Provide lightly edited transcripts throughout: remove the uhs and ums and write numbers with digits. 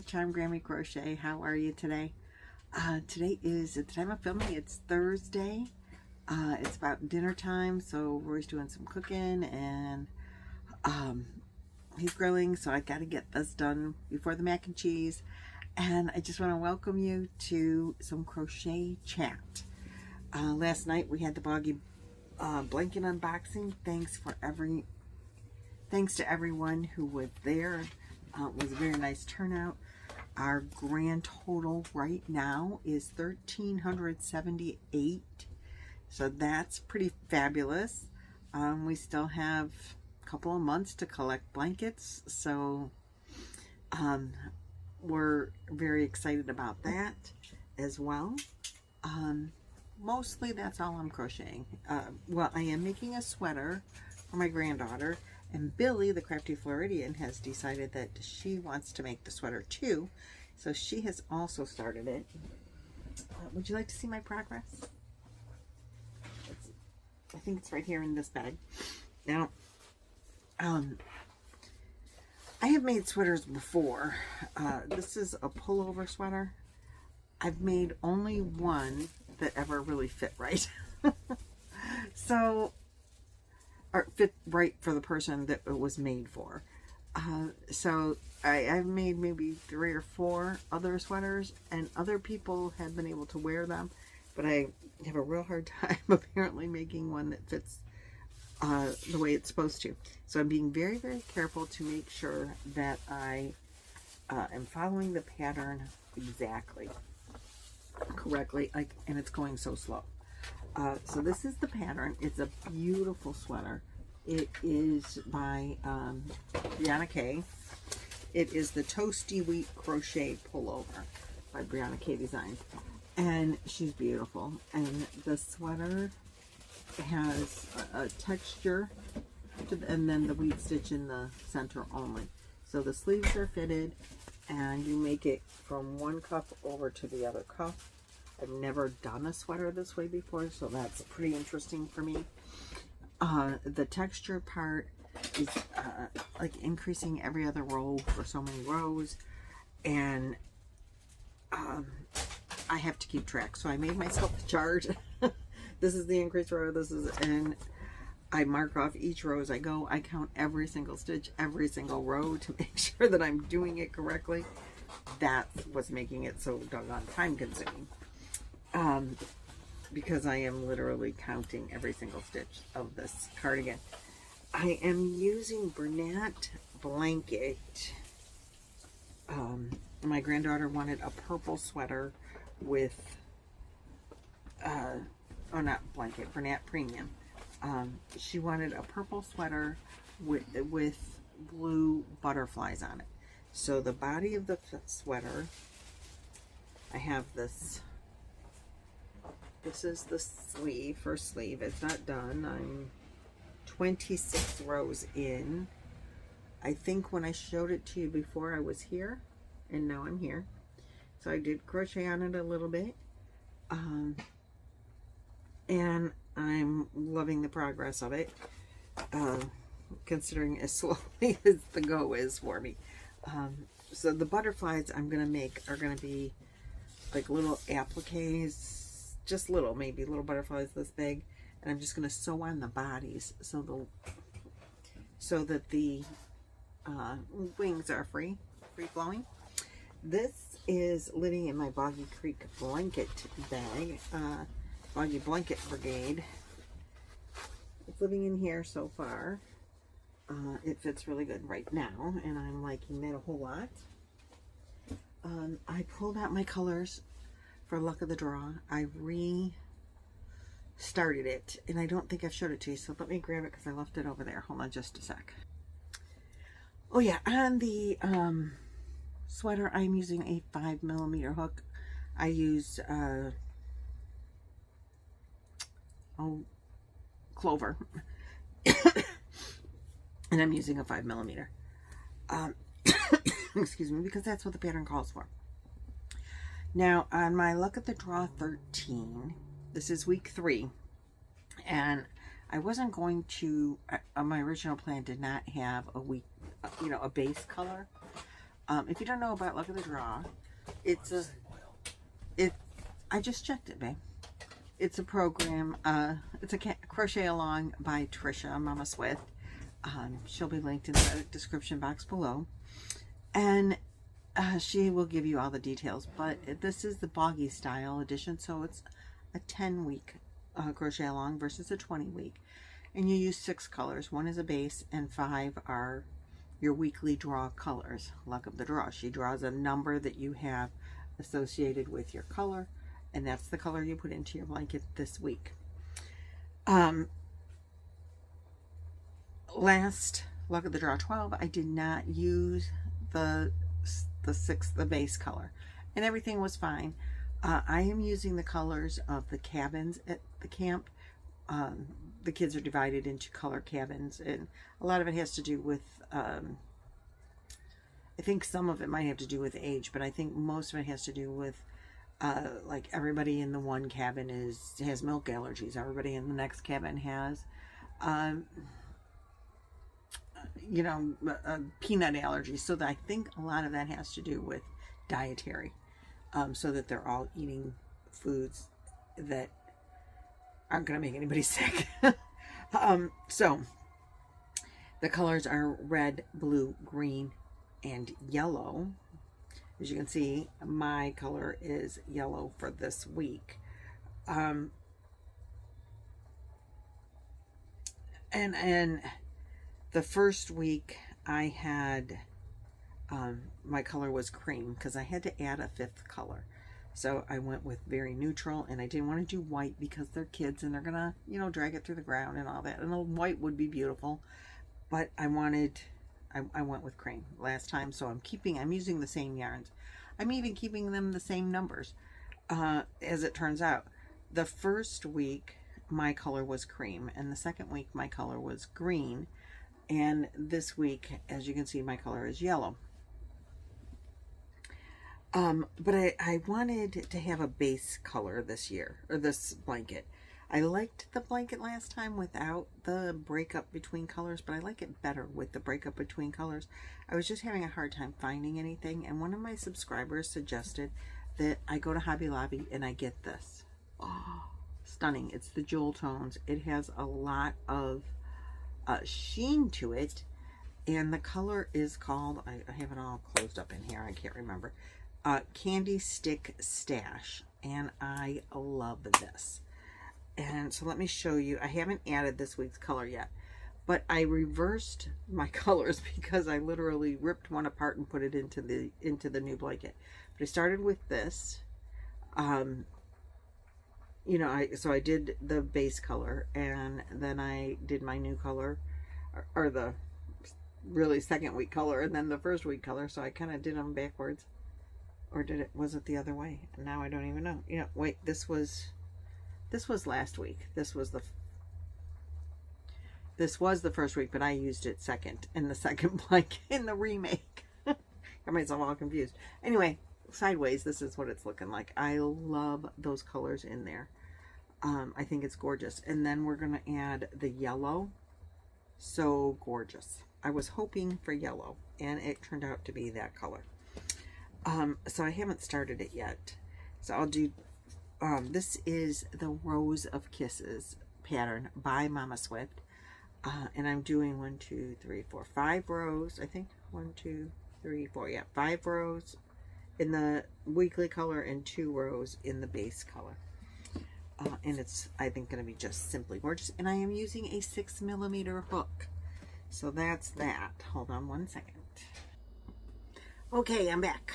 Charm Grammy Crochet. How are you today? Today is, at the time of filming, it's Thursday. It's about dinner time, so Roy's doing some cooking and he's grilling, so I got to get this done before the mac and cheese. And I just want to welcome you to some crochet chat. Last night we had the Boggy Blanket unboxing. Thanks to everyone who was there. It was a very nice turnout. Our grand total right now is $1,378. So that's pretty fabulous. We still have a couple of months to collect blankets, so we're very excited about that as well. Mostly that's all I'm crocheting. Well, I am making a sweater for my granddaughter, and Billie, the Crafty Floridian, has decided that she wants to make the sweater too, so she has also started it. Would you like to see my progress? I think it's right here in this bag. Now, I have made sweaters before. This is a pullover sweater. I've made only one that ever really fit right. So, or fit right for the person that it was made for. So I've made maybe 3 or 4 other sweaters, and other people have been able to wear them, but I have a real hard time apparently making one that fits the way it's supposed to. So I'm being very, very careful to make sure that I am following the pattern exactly, correctly, and it's going so slow. So this is the pattern. It's a beautiful sweater. It is by Brianna K. It is the Toasty Wheat Crochet Pullover by Brianna K Designs. And she's beautiful. And the sweater has a texture, and then the wheat stitch in the center only. So the sleeves are fitted, and you make it from one cuff over to the other cuff. I've never done a sweater this way before, so that's pretty interesting for me. The texture part is like increasing every other row for so many rows, and I have to keep track. So I made myself a chart. This is the increase row, and I mark off each row as I go. I count every single stitch, every single row to make sure that I'm doing it correctly. That's what's making it so doggone time consuming. Because I am literally counting every single stitch of this cardigan. I am using Lynette Blanket. My granddaughter wanted a purple sweater with, oh, not blanket, Lynette Premium. She wanted a purple sweater with blue butterflies on it. So the body of the sweater, I have this. This is the sleeve, first sleeve. It's not done. I'm 26 rows in. I think when I showed it to you before, I was here, and now I'm here. So I did crochet on it a little bit. And I'm loving the progress of it, considering as slowly as the go is for me. So the butterflies I'm going to make are going to be like little appliques, just little, maybe little butterflies this big, and I'm just going to sew on the bodies so that the wings are free flowing. This is living in my Boggy Creek Blanket bag, Boggy Blanket Brigade. It's living in here so far. It fits really good right now, and I'm liking that a whole lot. I pulled out my colors for luck of the draw. I restarted it, and I don't think I've showed it to you, so let me grab it because I left it over there. Hold on just a sec. Oh yeah, on the sweater I'm using a 5mm hook. I used Clover and I'm using a 5mm. Excuse me, because that's what the pattern calls for. Now, on my Luck at the Draw 13, this is week 3, and I wasn't going to, my original plan did not have a week, a base color. If you don't know about Luck of the Draw, I just checked it, babe. It's a program. It's a crochet along by Trisha Mama Swift. She'll be linked in the description box below, and she will give you all the details. But this is the Boggy style edition, so it's a 10-week crochet along versus a 20-week, and you use 6 colors. 1 is a base, and 5 are your weekly draw colors. Luck of the Draw. She draws a number that you have associated with your color, and that's the color you put into your blanket this week. Last Luck of the Draw 12, I did not use the base color, and everything was fine. I am using the colors of the cabins at the camp. The kids are divided into color cabins, and a lot of it has to do with I think some of it might have to do with age, but I think most of it has to do with like everybody in the one cabin has milk allergies. Everybody in the next cabin has you know, peanut allergies. So that I think a lot of that has to do with dietary, so that they're all eating foods that aren't going to make anybody sick. So the colors are red, blue, green, and yellow. As you can see, my color is yellow for this week. And the first week I had, my color was cream because I had to add a 5th color. So I went with very neutral, and I didn't want to do white because they're kids and they're going to, you know, drag it through the ground and all that. And the white would be beautiful, but I went with cream last time. So I'm using the same yarns. I'm even keeping them the same numbers, as it turns out. The first week my color was cream, and the second week my color was green. And this week, as you can see, my color is yellow. But I wanted to have a base color this year, or this blanket. I liked the blanket last time without the breakup between colors, but I like it better with the breakup between colors. I was just having a hard time finding anything, and one of my subscribers suggested that I go to Hobby Lobby and I get this. Oh, stunning. It's the Jewel Tones. It has a lot of sheen to it, and the color is called, I have it all closed up in here, I can't remember, Candy Stick Stash, and I love this. And so let me show you. I haven't added this week's color yet, but I reversed my colors because I literally ripped one apart and put it into the new blanket. But I started with this, you know, so I did the base color, and then I did my new color, or the really second week color, and then the first week color. So I kind of did them backwards, or was it the other way? And now I don't even know. You know, wait, this was last week. This was the first week, but I used it second in the second blanket in the remake. Got myself all confused. Anyway, sideways, this is what it's looking like. I love those colors in there. I think it's gorgeous. And then we're going to add the yellow. So gorgeous. I was hoping for yellow, and it turned out to be that color. So I haven't started it yet. So I'll do, this is the Rose of Kisses pattern by Mama Swift. And I'm doing 1, 2, 3, 4, 5 rows. I think 1, 2, 3, 4. Yeah, 5 rows in the weekly color and 2 rows in the base color. And it's, I think, going to be just simply gorgeous. And I am using a 6mm hook. So that's that. Hold on 1 second. Okay, I'm back.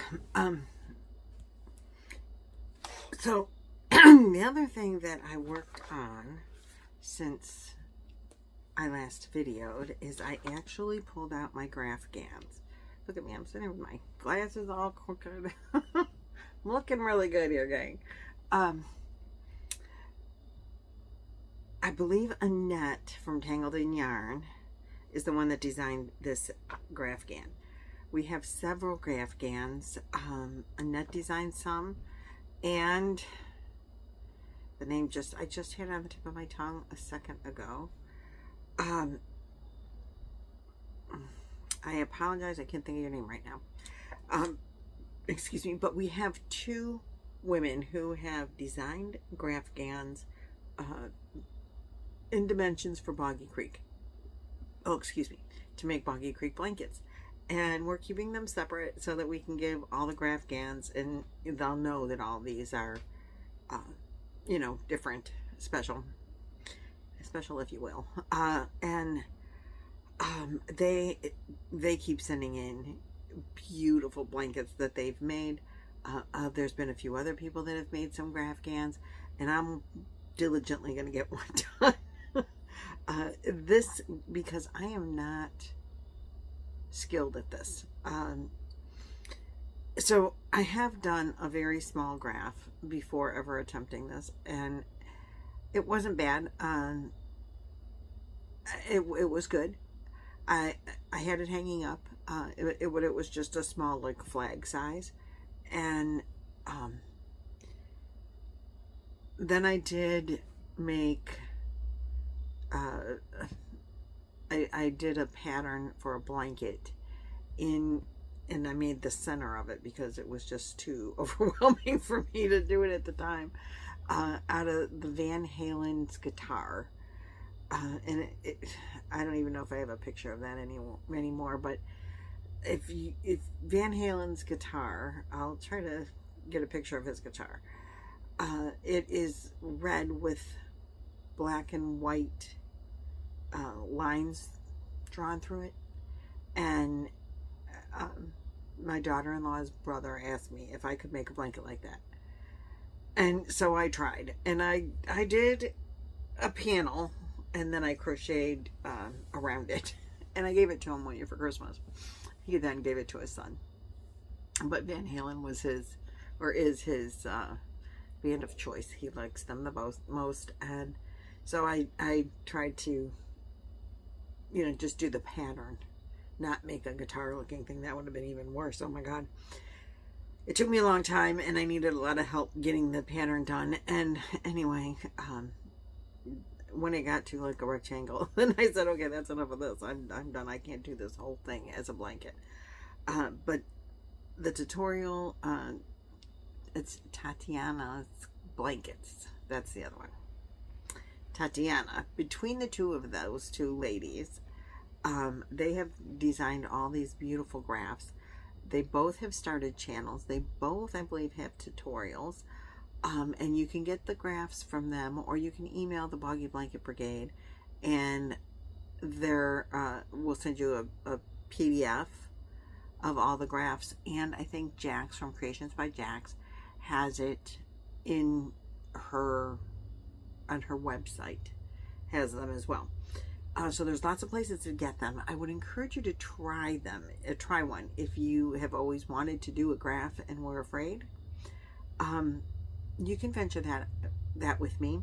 So the other thing that I worked on since I last videoed is I actually pulled out my graphgans. Look at me, I'm sitting with my glasses all crooked. I'm looking really good here, gang. I believe Annette from Tangled in Yarn is the one that designed this graphgan. We have several graphgans. Annette designed some, and the name I just had it on the tip of my tongue a second ago. I apologize, I can't think of your name right now. Excuse me, but we have two women who have designed graphgans in dimensions for Boggy Creek. Oh, excuse me, to make Boggy Creek blankets. And we're keeping them separate so that we can give all the graphgans, and they'll know that all these are, you know, different, special if you will. They keep sending in beautiful blankets that they've made. There's been a few other people that have made some graphgans, and I'm diligently going to get one done. This, because I am not skilled at this. So I have done a very small graph before ever attempting this, and it wasn't bad. It was good. I had it hanging up. It was just a small, like, flag size, and then I did make I did a pattern for a blanket and I made the center of it because it was just too overwhelming for me to do it at the time, out of the Van Halen's guitar. And I don't even know if I have a picture of that anymore, but if Van Halen's guitar, I'll try to get a picture of his guitar. It is red with black and white lines drawn through it, and my daughter-in-law's brother asked me if I could make a blanket like that, and so I tried, and I did a panel, and then I crocheted around it, and I gave it to him one year for Christmas. He then gave it to his son, but Van Halen was his, or is his, band of choice. He likes them the most, and so I tried to, you know, just do the pattern, not make a guitar looking thing. That would have been even worse. Oh my god, it took me a long time, and I needed a lot of help getting the pattern done. And anyway, when it got to like a rectangle, then I said, okay, that's enough of this. I'm done. I can't do this whole thing as a blanket. But the tutorial, it's Tatiana's Blankets. That's the other one. Tatiana. Between the two of those two ladies, they have designed all these beautiful graphs. They both have started channels. They both, I believe, have tutorials. And you can get the graphs from them, or you can email the Boggy Blanket Brigade, and we'll send you a PDF of all the graphs. And I think Jax from Creations by Jax has it on her website, has them as well. So there's lots of places to get them. I would encourage you to try them. Try one if you have always wanted to do a graph and were afraid. You can venture that with me.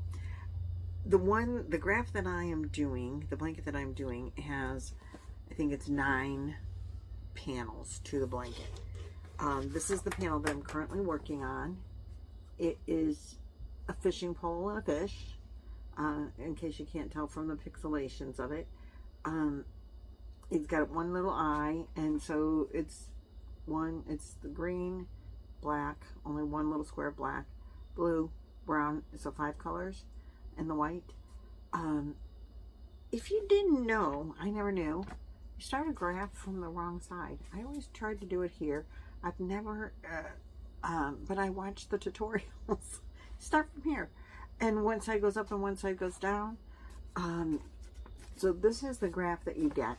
The graph that I am doing, the blanket that I'm doing, has, I think it's 9 panels to the blanket. This is the panel that I'm currently working on. It is a fishing pole and a fish, in case you can't tell from the pixelations of it. It's got one little eye, and so it's the green, black, only one little square of black, blue, brown, so 5 colors, and the white. If you didn't know, I never knew, you start a graph from the wrong side. I always tried to do it here. I've never, but I watched the tutorials. Start from here, and one side goes up and one side goes down. So this is the graph that you get.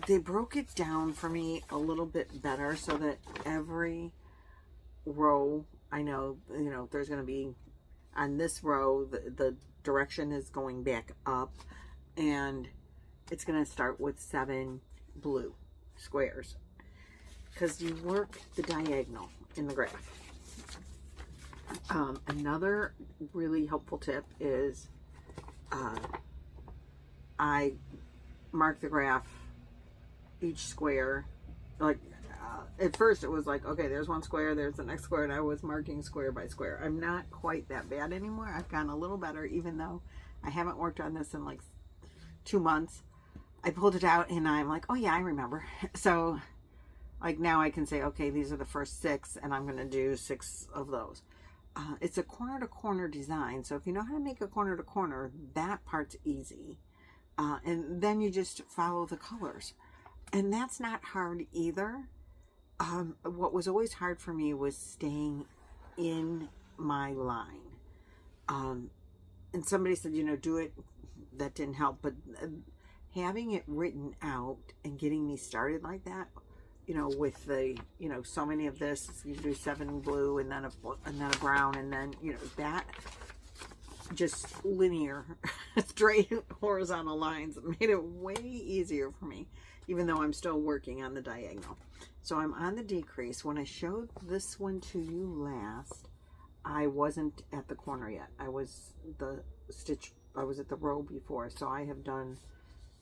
They broke it down for me a little bit better so that every row, I know, you know, there's going to be, on this row, the direction is going back up, and it's going to start with 7 blue squares, because you work the diagonal in the graph. Another really helpful tip is I mark the graph, each square, like at first it was like, okay, there's one square, there's the next square, and I was marking square by square. I'm not quite that bad anymore. I've gotten a little better, even though I haven't worked on this in like 2 months. I pulled it out and I'm like, oh yeah, I remember. So Like now I can say, okay, these are the first 6 and I'm going to do 6 of those. It's a corner to corner design. So if you know how to make a corner to corner, that part's easy. And then you just follow the colors. And that's not hard either. What was always hard for me was staying in my line. And somebody said, you know, do it. That didn't help. But having it written out and getting me started like that, you know, with the, you know, so many of this, you do 7 blue and then a brown, and then, you know, that just linear, straight horizontal lines made it way easier for me, even though I'm still working on the diagonal. So I'm on the decrease. When I showed this one to you last, I wasn't at the corner yet. I was at the row before. So I have done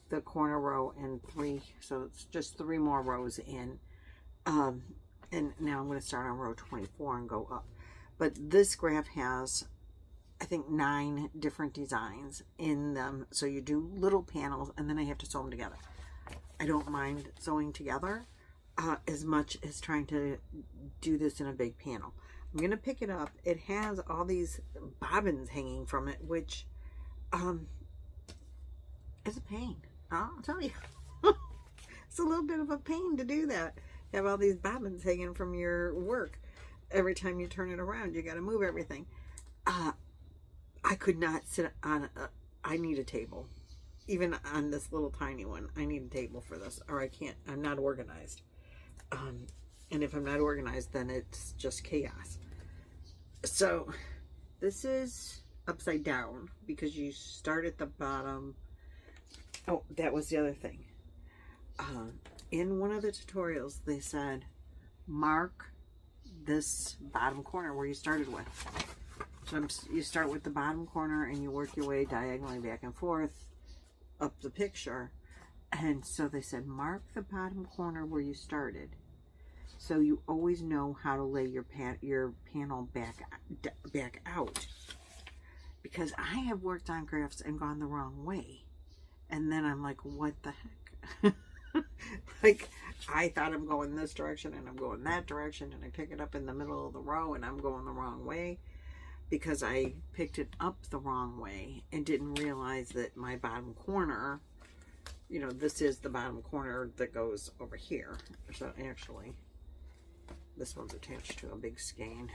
the corner row and 3, so it's just 3 more rows in. And now I'm going to start on row 24 and go up. But this graph has, I think, 9 different designs in them. So you do little panels and then I have to sew them together. I don't mind sewing together as much as trying to do this in a big panel. I'm going to pick it up. It has all these bobbins hanging from it, which is a pain. I'll tell you. It's a little bit of a pain to do that. You have all these bobbins hanging from your work. Every time you turn it around, you got to move everything. I could not sit on I need a table. Even on this little tiny one, I need a table for this, or I can't. I'm not organized. And if I'm not organized, then it's just chaos. So this is upside down because you start at the bottom. Oh, that was the other thing. In one of the tutorials, they said, mark this bottom corner where you started with. So you start with the bottom corner and you work your way diagonally back and forth up the picture. And so they said, mark the bottom corner where you started, so you always know how to lay your panel back out. Because I have worked on graphs and gone the wrong way. And then I'm like, what the heck? Like, I thought I'm going this direction and I'm going that direction, and I pick it up in the middle of the row and I'm going the wrong way because I picked it up the wrong way and didn't realize that my bottom corner, you know, this is the bottom corner that goes over here. So actually, this one's attached to a big skein.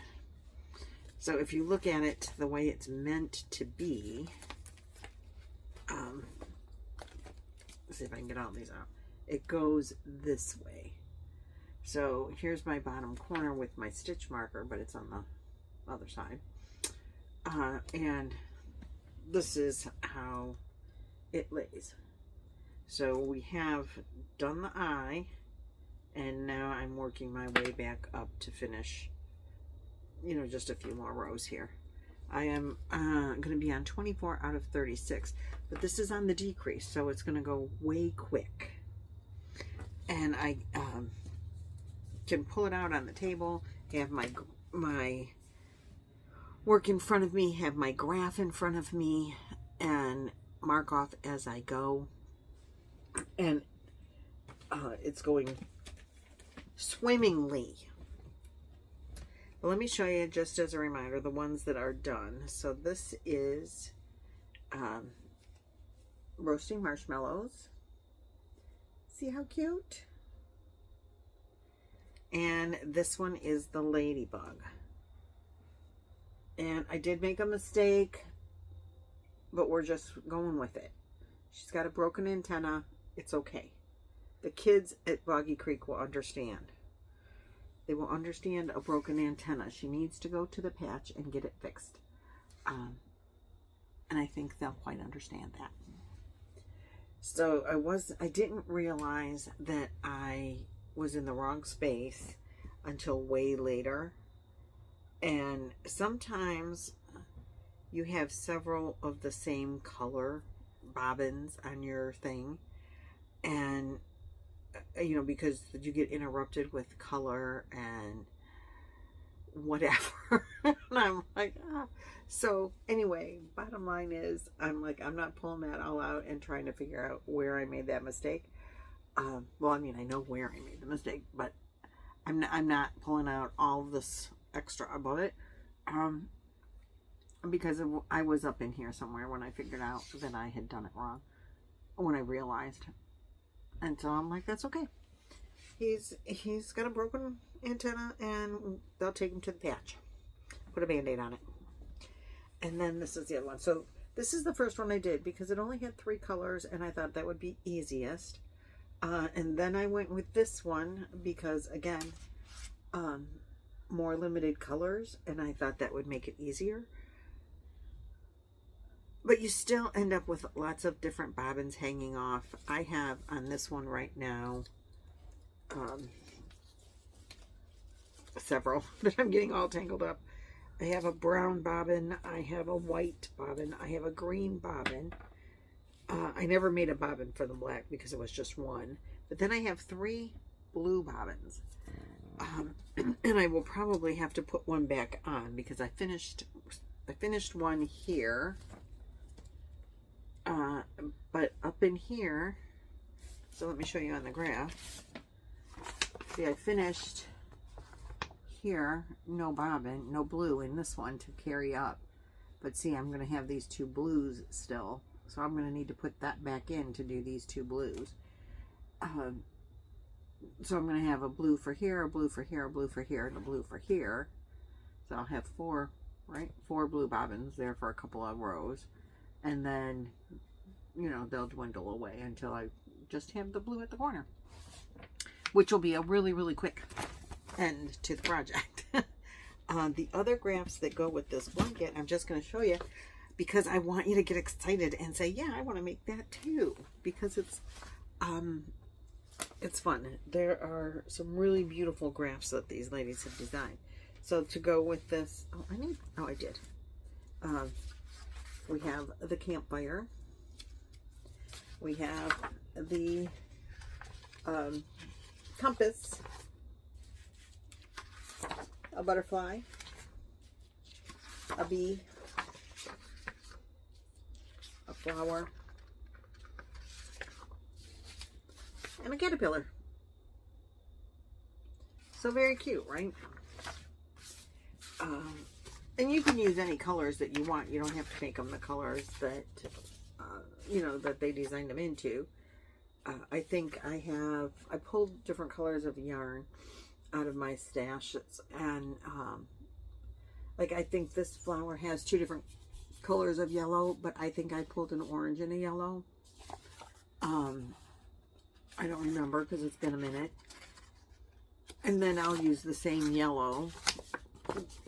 So if you look at it the way it's meant to be, let's see if I can get all these out. It goes this way. So here's my bottom corner with my stitch marker, but it's on the other side. And this is how it lays. So we have done the eye, and now I'm working my way back up to finish, you know, just a few more rows here. I am going to be on 24 out of 36, but this is on the decrease, so it's going to go way quick. And I can pull it out on the table, have my work in front of me, have my graph in front of me, and mark off as I go. And it's going swimmingly. But let me show you, just as a reminder, the ones that are done. So this is roasting marshmallows. See how cute? And this one is the ladybug. And I did make a mistake, but we're just going with it. She's got a broken antenna. It's okay. The kids at Boggy Creek will understand. They will understand a broken antenna. She needs to go to the patch and get it fixed. And I think they'll quite understand that. So I didn't realize that I was in the wrong space until way later. And sometimes you have several of the same color bobbins on your thing. And, you know, because you get interrupted with color and whatever. And I'm like, ah. So anyway, bottom line is, I'm like, I'm not pulling that all out and trying to figure out where I made that mistake. Well, I mean, I know where I made the mistake, but I'm not pulling out all of this extra above it. Because I was up in here somewhere when I figured out that I had done it wrong. When I realized. And so I'm like, that's okay. He's got a broken antenna, and they'll take him to the patch. Put a Band-Aid on it. And then this is the other one. So this is the first one I did because it only had 3 colors, and I thought that would be easiest. And then I went with this one because, again, more limited colors, and I thought that would make it easier. But you still end up with lots of different bobbins hanging off. I have on this one right now several that I'm getting all tangled up. I have a brown bobbin. I have a white bobbin. I have a green bobbin. I never made a bobbin for the black because it was just one. But then I have 3 blue bobbins. And I will probably have to put one back on because I finished one here. But up in here, so let me show you on the graph. See, I finished here, no bobbin, no blue in this one to carry up. But see, I'm going to have these 2 blues still. So I'm going to need to put that back in to do these 2 blues. So I'm going to have a blue for here, a blue for here, a blue for here, and a blue for here. So I'll have 4, right? 4 blue bobbins there for a couple of rows. And then, you know, they'll dwindle away until I just have the blue at the corner. Which will be a really, really quick end to the project. The other graphs that go with this blanket, I'm just going to show you because I want you to get excited and say, yeah, I want to make that too. Because it's fun. There are some really beautiful graphs that these ladies have designed. So to go with this, I did. We have the campfire. We have the compass, a butterfly, a bee, a flower, and a caterpillar. So very cute, right? And you can use any colors that you want. You don't have to make them the colors that, you know, that they designed them into. I think I pulled different colors of yarn out of my stash. And, like, I think this flower has 2 different colors of yellow, but I think I pulled an orange and a yellow. I don't remember because it's been a minute. And then I'll use the same yellow,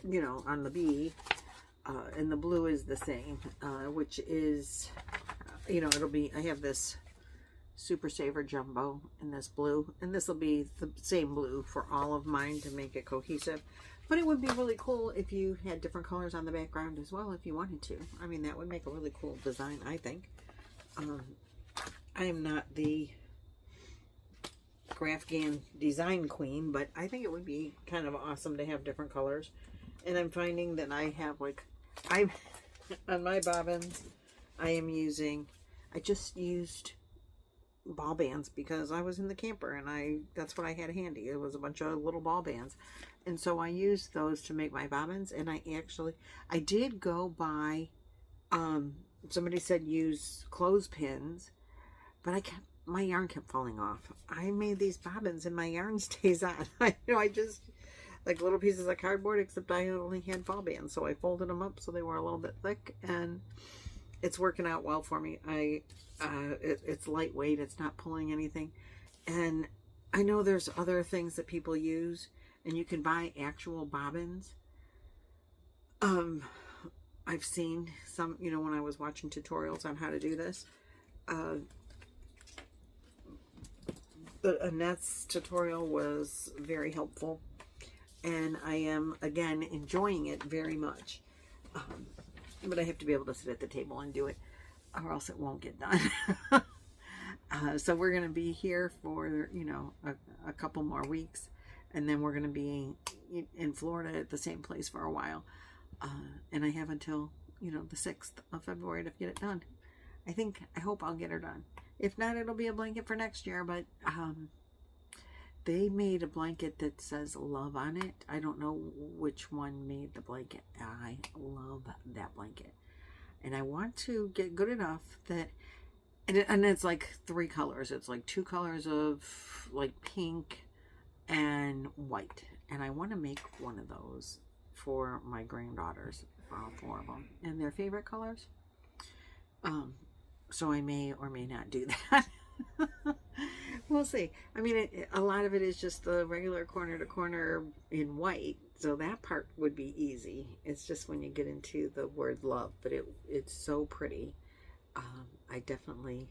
you know, on the bee, and the blue is the same, which is, you know, it'll be, I have this Super Saver Jumbo in this blue, and this will be the same blue for all of mine to make it cohesive. But it would be really cool if you had different colors on the background as well, if you wanted to. I mean, that would make a really cool design, I think. I am not the Graphgan design queen, but I think it would be kind of awesome to have different colors. And I'm finding that I have, like, on my bobbins, I just used ball bands because I was in the camper and that's what I had handy. It was a bunch of little ball bands. And so I used those to make my bobbins. And I did go buy, somebody said use clothespins, but my yarn kept falling off. I made these bobbins and my yarn stays on. I just, like little pieces of cardboard, except I only had ball bands. So I folded them up so they were a little bit thick, and it's working out well for me. It's lightweight. It's not pulling anything. And I know there's other things that people use, and you can buy actual bobbins. I've seen some, you know, when I was watching tutorials on how to do this. Annette's tutorial was very helpful, and I am, again, enjoying it very much. But I have to be able to sit at the table and do it, or else it won't get done. So we're going to be here for, you know, a couple more weeks, and then we're going to be in Florida at the same place for a while. And I have until, you know, the 6th of February to get it done. I hope I'll get her done. If not, it'll be a blanket for next year, but They made a blanket that says love on it. I don't know which one made the blanket. I love that blanket. And I want to get good enough that, and it's like 3 colors. It's like 2 colors of like pink and white. And I want to make one of those for my granddaughters, all 4 of them, and their favorite colors. So I may or may not do that. We'll see. I mean, a lot of it is just the regular corner to corner in white, so that part would be easy. It's just when you get into the word love, but it's so pretty. I definitely,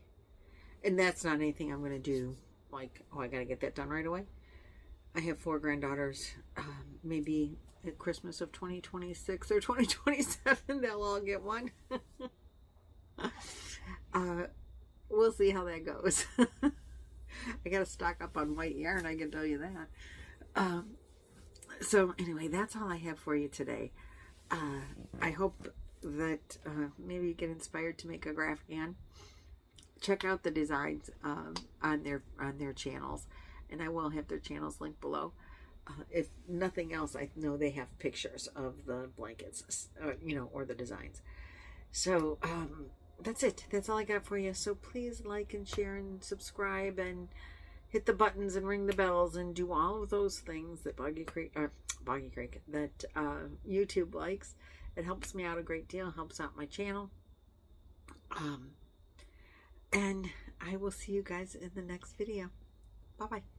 and that's not anything I'm going to do like, oh, I got to get that done right away. I have 4 granddaughters. Maybe at Christmas of 2026 or 2027, they'll all get one. We'll see how that goes. I got to stock up on white yarn, I can tell you that. So anyway, that's all I have for you today. I hope that maybe you get inspired to make a graphgan. Check out the designs on their channels, and I will have their channels linked below. If nothing else, I know they have pictures of the blankets, or the designs. So that's it. That's all I got for you. So please like and share and subscribe and hit the buttons and ring the bells and do all of those things that Boggy Creek, that YouTube likes. It helps me out a great deal. Helps out my channel. And I will see you guys in the next video. Bye-bye.